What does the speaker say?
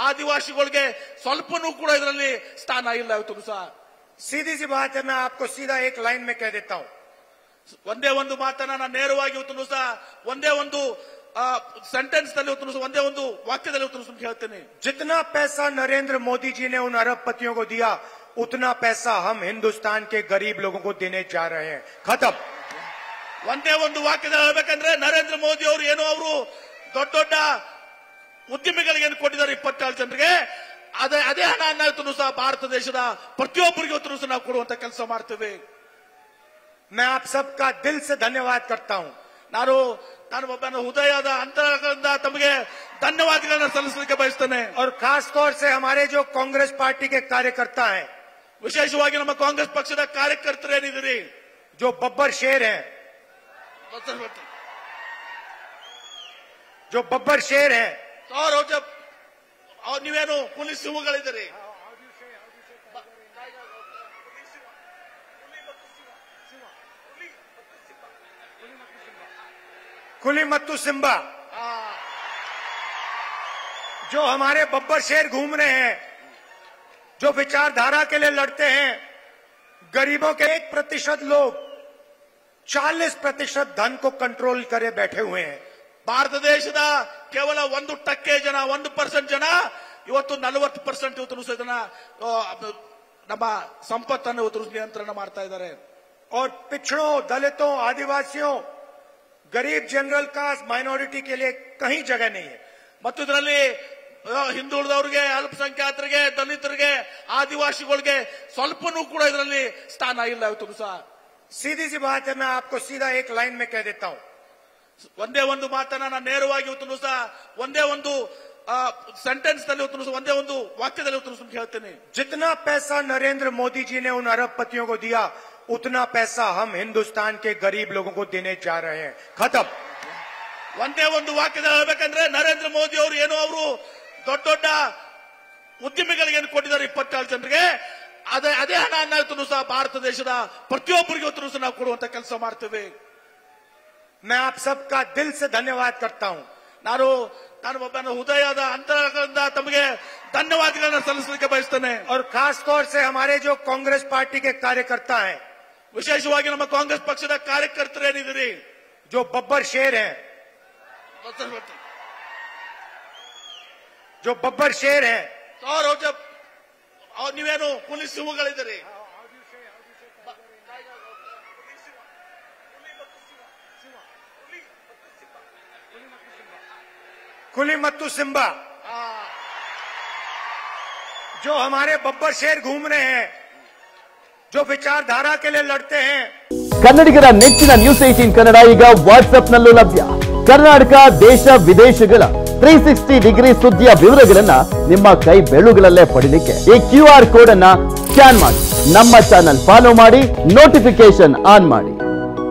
ಆದಿವಾಸಿಗಳಿಗೆ ಸ್ವಲ್ಪನೂ ಕೂಡ ಇದರಲ್ಲಿ ಸ್ಥಾನ ಇಲ್ಲ ಇವತ್ತು ಸಹ. सीधी सी बात है, मैं आपको सीधा एक लाइन में कह देता हूं. ಒಂದೇ ಒಂದು ಮಾತನ್ನ ನಾನು ನೇರವಾಗಿ ಇವತ್ತು ಸಹ ಒಂದೇ ಒಂದು सेंटेंस ಒಂದೇ ಒಂದು ವಾಕ್ಯದಲ್ಲಿ ಹೇಳ್ತೇನೆ. जितना पैसा नरेंद्र मोदी जी ने उन अरबपतियों को दिया, उतना पैसा हम हिंदुस्तान के गरीब लोगों को देने जा रहे हैं. खत्म. ಒಂದೇ ಒಂದು ವಾಕ್ಯದಲ್ಲಿ ಹೇಳ್ಬೇಕಂದ್ರೆ ನರೇಂದ್ರ ಮೋದಿ ಅವರು ಏನೋ ಅವರು ದೊಡ್ಡ ದೊಡ್ಡ ಉದ್ಯಮಿಗಳಿಗೆ ಏನು ಕೊಟ್ಟಿದ್ದಾರೆ 27 ಜನರಿಗೆ, ಅದೇ ಹಣವನ್ನು ಇವತ್ತು ಸಹ ಭಾರತ ದೇಶದ ಪ್ರತಿಯೊಬ್ಬರಿಗೆ ಇವತ್ತು ಸಹ ನಾವು ಕೊಡುವಂತ ಕೆಲಸ ಮಾಡ್ತೇವೆ. मैं आप सबका दिल से धन्यवाद करता हूं. ನಾನು ಒಬ್ಬನ ಹೃದಯದ ಅಂತರದಿಂದ ತಮಗೆ ಧನ್ಯವಾದಗಳನ್ನು ಸಲ್ಲಿಸಲಿಕ್ಕೆ ಬಯಸ್ತೇನೆ. और खास तौर से हमारे जो कांग्रेस पार्टी के कार्यकर्ता हैं, ವಿಶೇಷವಾಗಿ ನಮ್ಮ ಕಾಂಗ್ರೆಸ್ ಪಕ್ಷದ ಕಾರ್ಯಕರ್ತರು ಏನಿದ್ದೀರಿ, जो बब्बर शेर हैं, जो बब्बर शेर हैं, ನೀವೇನು ಹುಲಿ ಸಿಂಹಗಳಿದ್ದೀರಿ. कुली मत्तू सिम्बा, जो हमारे बब्बर शेर घूम रहे हैं, जो विचारधारा के लिए लड़ते हैं, गरीबों के 1% लोग 40% धन को कंट्रोल करे बैठे हुए हैं. ಭಾರತ ದೇಶದ ಕೇವಲ 1% ಜನ 1% ಜನ ಇವತ್ತು 40% ಇವತ್ತು ಇದನ್ನ ನಮ್ಮ ಸಂಪತ್ತನ್ನು ಇವತ್ತು ನಿಯಂತ್ರಣ ಮಾಡ್ತಾ ಇದ್ದಾರೆ. और पिछड़ों, दलितों, आदिवासियों, गरीब जनरल कास्ट, माइनॉरिटी के लिए कहीं जगह नहीं है. ಮತ್ತು ಇದರಲ್ಲಿ ಹಿಂದುಳಿದವರಿಗೆ, ಅಲ್ಪಸಂಖ್ಯಾತರಿಗೆ, ದಲಿತರಿಗೆ, ಆದಿವಾಸಿಗಳಿಗೆ ಸ್ವಲ್ಪನೂ ಕೂಡ ಇದರಲ್ಲಿ ಸ್ಥಾನ ಇಲ್ಲ ಇವತ್ತು ಸಹ. सीधी सी बात है, मैं आपको सीधा एक लाइन में कह देता हूं. ಒಂದೇ ಒಂದು ಮಾತನ್ನ ನಾನು ನೇರವಾಗಿ ಇವತ್ತು ಸಹ ಒಂದೇ ಒಂದು सेंटेंस ಒಂದೇ ಒಂದು ವಾಕ್ಯದಲ್ಲಿ ಹೇಳ್ತೇನೆ. जितना पैसा नरेंद्र मोदी जी ने उन अरबपतियों को दिया, उतना पैसा हम हिंदुस्तान के गरीब लोगों को देने जा रहे हैं. खत्म. ಒಂದೇ ಒಂದು ವಾಕ್ಯದಲ್ಲಿ ಹೇಳ್ಬೇಕಂದ್ರೆ ನರೇಂದ್ರ ಮೋದಿ ಅವರು ಏನೋ ಅವರು ದೊಡ್ಡ ದೊಡ್ಡ ಉದ್ಯಮಿಗಳಿಗೆ ಏನು ಕೊಟ್ಟಿದ್ದಾರೆ 27 ಜನರಿಗೆ, ಅದೇ ಹಣವನ್ನು ಇವತ್ತು ಸಹ ಭಾರತ ದೇಶದ ಪ್ರತಿಯೊಬ್ಬರಿಗೆ ಇವತ್ತು ಸಹ ನಾವು ಕೊಡುವಂತ ಕೆಲಸ ಮಾಡ್ತೇವೆ. मैं आप सबका दिल से धन्यवाद करता हूं. ನಾನು ಒಬ್ಬನ ಹೃದಯದ ಅಂತರದಿಂದ ತಮಗೆ ಧನ್ಯವಾದಗಳನ್ನು ಸಲ್ಲಿಸಲಿಕ್ಕೆ ಬಯಸ್ತೇನೆ. और खास तौर से हमारे जो कांग्रेस पार्टी के कार्यकर्ता हैं, ವಿಶೇಷವಾಗಿ ನಮ್ಮ ಕಾಂಗ್ರೆಸ್ ಪಕ್ಷದ ಕಾರ್ಯಕರ್ತರು ಏನಿದ್ದೀರಿ, जो बब्बर शेर हैं, जो बब्बर शेर हैं, ನೀವೇನು ಹುಲಿ ಸಿಂಹಗಳಿದ್ದೀರಿ. कुली मत्तू सिम्बा, जो हमारे बब्बर शेर घूम रहे हैं, जो विचारधारा के लिए लड़ते हैं. ಕನ್ನಡಿಗರ ನೆಚ್ಚಿನ ನ್ಯೂಸ್ 18 ಕನ್ನಡ ಈಗ ವಾಟ್ಸ್ಆಪ್ ನಲ್ಲೂ ಲಭ್ಯ. ಕರ್ನಾಟಕ, ದೇಶ ವಿದೇಶಗಳ 360 ಡಿಗ್ರಿ ಸುದ್ದಿಯ ವಿವರಗಳನ್ನ ನಿಮ್ಮ ಕೈ ಬೆರಳುಗಳಲ್ಲೇ ಪಡಿಲಿಕ್ಕೆ ಈ QR ಕೋಡ್ ಅನ್ನ ಸ್ಕ್ಯಾನ್ ಮಾಡಿ ನಮ್ಮ ಚಾನಲ್ ಫಾಲೋ ಮಾಡಿ, ನೋಟಿಫಿಕೇಶನ್ ಆನ್ ಮಾಡಿ.